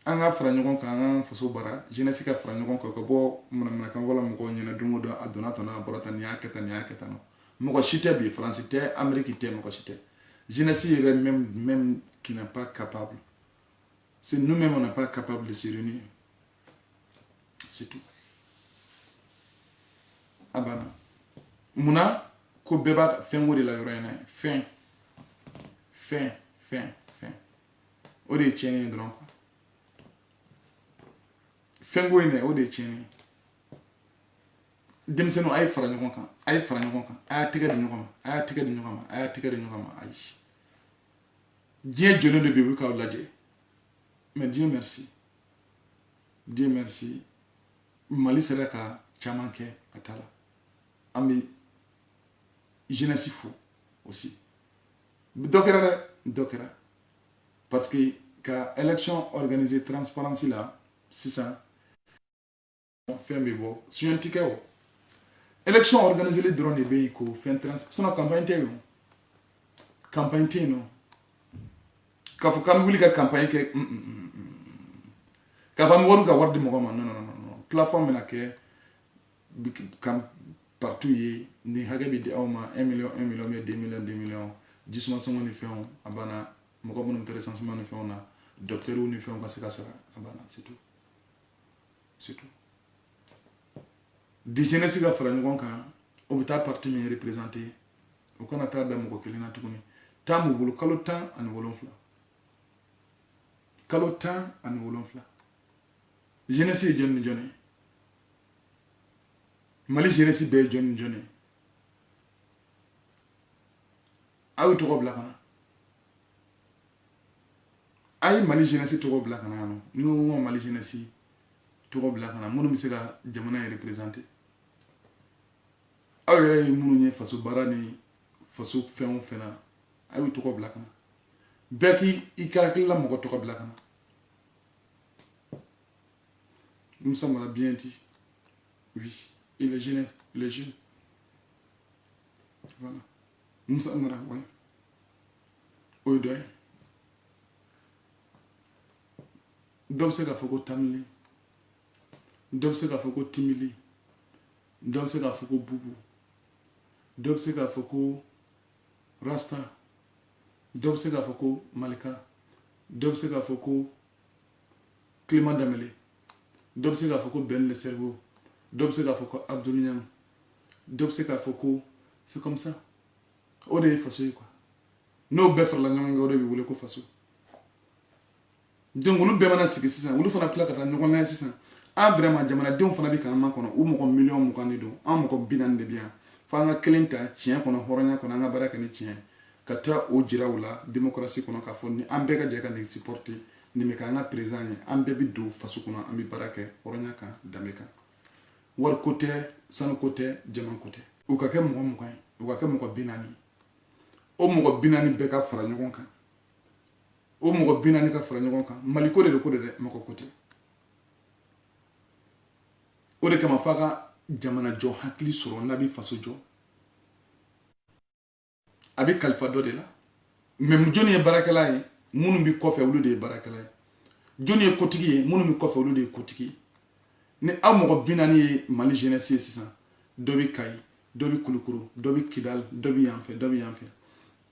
an ka fara ɲɔgɔn kan an ka faso bara jeunesse ka fara ɲɔgɔn kan ka bɔ manamanakan wala mɔgɔw ɲɛna don o don a donna tan a bɔra tan nin y'a kɛ tan nin y'a kɛ tan mɔgɔ si tɛ bi faransi tɛ amérique tɛ mɔgɔ si tɛ jeunesse yɛrɛ même qui n'est pas capable c'est nous-mêmes on n'est pas capable de se réunir c'est tout a banna munna ko bɛɛ b'a fɛn ko de la yɔrɔ in na fɛn o de ye tiɲɛni ye dɔrɔn fɛn ko in dɛ o de ye tiɲɛni ye denmisɛnninw a ye fara ɲɔgɔn kan a ye fara ɲɔgɔn kan a y'a tɛgɛ di ɲɔgɔn ma a y'a tɛgɛ di ɲɔgɔn ma a y'a tɛgɛ di ɲɔgɔn ma ayi diɲɛ jɔlen de bɛ yen u bɛ k'aw lajɛ mais Dieu merci Mali sera ka caman kɛ a ta la an bɛ jeunesse fo aussi dɔ kɛra dɛ parce que ka élection organisée transparency la sisan fɛn bɛ bɔ suɲɛtikɛ o élection organisée dɔrɔn de bɛ yen ko fɛn trans sinon campagne tɛ yen o campagne tɛ yen nɔ k'a fɔ k'an bɛ wuli ka campagne kɛ k'a fɔ an bɛ wari ka wari di mɔgɔ ma non plateforme bɛna kɛ partout ye ni hakɛ bɛ di aw ma 1 million 2 millions jisuma sɔngɔ ni fɛnw a banna mɔgɔ minnu kɛra recensement ni fɛnw na docteurs ni fɛnw ka se ka sara a banna c'est tout di jeunesse ka fara ɲɔgɔn kan o bɛ taa parti min représenter o kana taa da mɔgɔ kelen na tuguni temps b'u bolo kalo 17 jeunesse ye jɔn ni jɔn ye Mali jeunesse bɛɛ ye jɔn ni jɔn ye a y'u tɔgɔ bila ka na a ye Mali jeunesse tɔgɔ bila ka na yan nɔ ni ko n ko Mali jeunesse tɔgɔ bila ka na minnu bɛ se ka jamana ye représenter aw yɛrɛ ye minnu ye faso baara ni faso fɛn o fɛn na a y'u tɔgɔ bila ka na bɛɛ k'i ka hakilila mɔgɔ tɔgɔ bila ka na Moussa m'a bien dit oui et les jeunes voilà Moussa Mara ouais o ye dɔ ye dɔ bɛ se k'a fɔ ko tamili dɔ bɛ se k'a fɔ ko timili dɔ bɛ se k'a fɔ ko bubu dɔ bɛ se k'a fɔ ko rasta dɔ bɛ se k'a fɔ ko malika dɔ bɛ se k'a fɔ ko Clément Damele dɔ bɛ se k'a fɔ ko Ben le cerveau dɔ bɛ se k'a fɔ ko Abdou Niang dɔ bɛ se k'a fɔ ko c'est comme ça o de ye faso ye quoi n'o bɛɛ farala ɲɔgɔn kan o de bɛ wele ko faso donc olu bɛɛ mana sigi sisan olu fana tila ka taa ɲɔgɔn lajɛ sisan vraiment jamanadenw fana bɛ k'an makɔnɔ u mɔgɔ miliyɔn 20 de don an mɔgɔ 40 de bɛ yan fo an ka kelen ta tiɲɛ kɔnɔ hɔrɔnya kɔnɔ an ka baara kɛ ni tiɲɛ ka taa o jira u la démocratie kɔnɔ k'a fɔ ni an bɛɛ ka jɛ ka nin supporter nin bɛ k'an ka président ye an bɛɛ bɛ don faso kɔnɔ an bɛ baara kɛ hɔrɔnya kan danbe kan wari ko tɛ sanu ko tɛ jama ko tɛ u ka kɛ mɔgɔ 20 ye u ka kɛ mɔgɔ 40 o mɔgɔ 40 bɛɛ ka fara ɲɔgɔn kan o mɔgɔ 40 ka fara ɲɔgɔn kan Mali ko de don ko de dɛ mɔgɔ ko tɛ o de kama f'a ka jamana jɔ hakili sɔrɔ n'a bɛ faso jɔ a bɛ kalifa dɔ de la mais jɔnni ye baarakɛla ye minnu bɛ kɔfɛ olu de ye baarakɛla ye jɔnni ye kotigi ye minnu bɛ kɔfɛ olu de ye kotigi ye ni aw mɔgɔ 40 ye Mali jeunesse ye sisan dɔ bɛ Kayi dɔ bɛ Kulukoro dɔ bɛ Kidali dɔ bɛ yan fɛ dɔ bɛ yan fɛ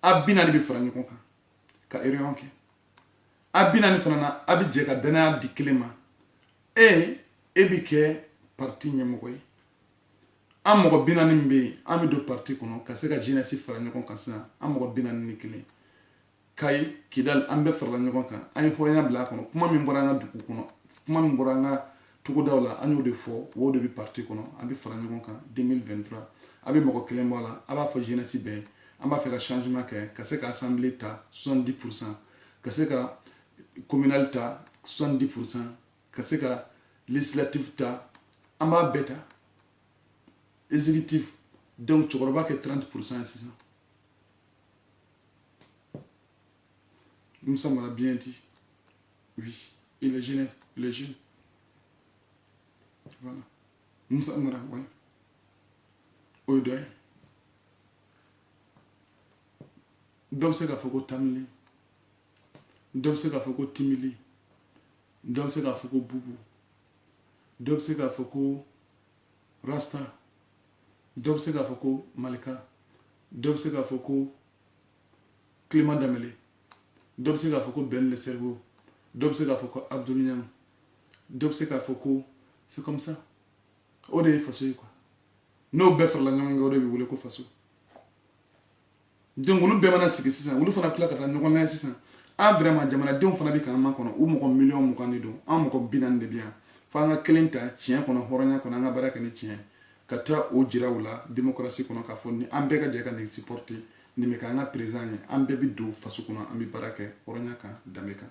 a 40 bɛ fara ɲɔgɔn kan ka réunion kɛ a 40 fana na a bɛ jɛ ka danaya di kelen ma e bɛ kɛ parti ɲɛmɔgɔ ye an mɔgɔ 40 min bɛ yen an bɛ don parti kɔnɔ ka se ka jeunesse fara ɲɔgɔn kan sisan an mɔgɔ 40 ni kelen Kayi Kidali an bɛɛ farala ɲɔgɔn kan an ye hɔrɔnya bila a kɔnɔ kuma min bɔra an ka dugu kɔnɔ kuma min bɔra an ka togodaw la an y'o de fɔ o de bɛ parti kɔnɔ an bɛ fara ɲɔgɔn kan 2023 a bɛ mɔgɔ kelen bɔ a la a b'a fɔ jeunesse bɛɛ an b'a fɛ ka changement kɛ ka se ka assemblée ta 70% ka se ka communal ta 70% ka se ka législatif ta an b'a bɛɛ ta exécutif donc cɛkɔrɔba kɛ 30% sisan Moussa m'a bien dit oui et les jeunes voilà Moussa Mara ouais o ye dɔ ye dɔ bɛ se k'a fɔ ko tamili dɔ bɛ se k'a fɔ ko timili dɔ bɛ se k'a fɔ ko bubu, dɔ bɛ se k'a fɔ ko rasta, dɔ bɛ se k'a fɔ ko malika, dɔ bɛ se k'a fɔ ko Clément Damele, dɔ bɛ se k'a fɔ ko Ben le cerveau, dɔ bɛ se k'a fɔ ko Abdou Niang, dɔ bɛ se k'a fɔ ko c'est comme ça. O de ye faso ye quoi. N'o bɛɛ farala ɲɔgɔn kan o de bɛ wele ko faso. Donc olu bɛɛ mana sigi sisan olu fana tila ka taa ɲɔgɔn lajɛ sisan. An vraiment jamanadenw fana bɛ k'an makɔnɔ u mɔgɔ miliyɔn 20 de don an mɔgɔ 40 de bɛ yan fo an ka kelen ta tiɲɛ kɔnɔ hɔrɔnya kɔnɔ an ka baara kɛ ni tiɲɛ ka taa o jira u la démocratie kɔnɔ k'a fɔ ni an bɛɛ ka jɛ ka nin supporter nin bɛ k'an ka président ye an bɛɛ bɛ don faso kɔnɔ an bɛ baara kɛ hɔrɔnya kan danbe kan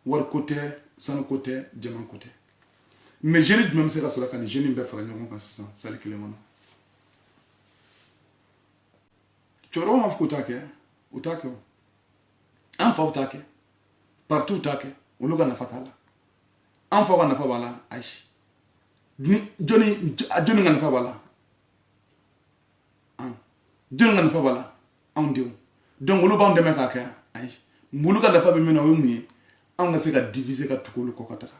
wari ko tɛ sanu ko tɛ jama ko tɛ mais jeune jumɛn bɛ se ka sɔrɔ ka nin jeune bɛɛ fara ɲɔgɔn kan sisan sali kelen kɔnɔ cɛkɔrɔba ma fɔ k'u t'a kɛ u t'a kɛ o an faw t'a kɛ partout t'a kɛ olu ka nafa t'a la an faw ka nafa b'a la ayi ni jɔnni ka nafa b'a la jɔnni ka nafa b'a la anw denw donc olu b'anw dɛmɛ k'a kɛ ayi olu ka nafa bɛ min na o ye mun ye anw ka se ka diviser ka tugu olu kɔ ka taga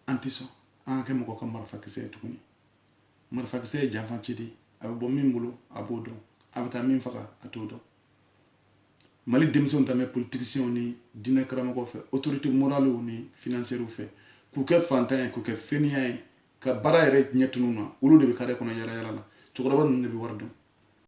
an tɛ sɔn an ka kɛ mɔgɔ ka marifakisɛ ye tuguni marifakisɛ ye janfan ci de ye a bɛ bɔ min bolo a b'o dɔn a bɛ taa min faga a t'o dɔn mali denmisɛnw ta mɛ politiciens ni diinɛ karamɔgɔw fɛ autorité moralew ni financiers fɛ k'u kɛ fantan ye k'u kɛ fɛniya ye ka baara yɛrɛ ɲɛ tunun na olu de bɛ carré kɔnɔ yala yala la cɛkɔrɔba ninnu de bɛ wari dɔn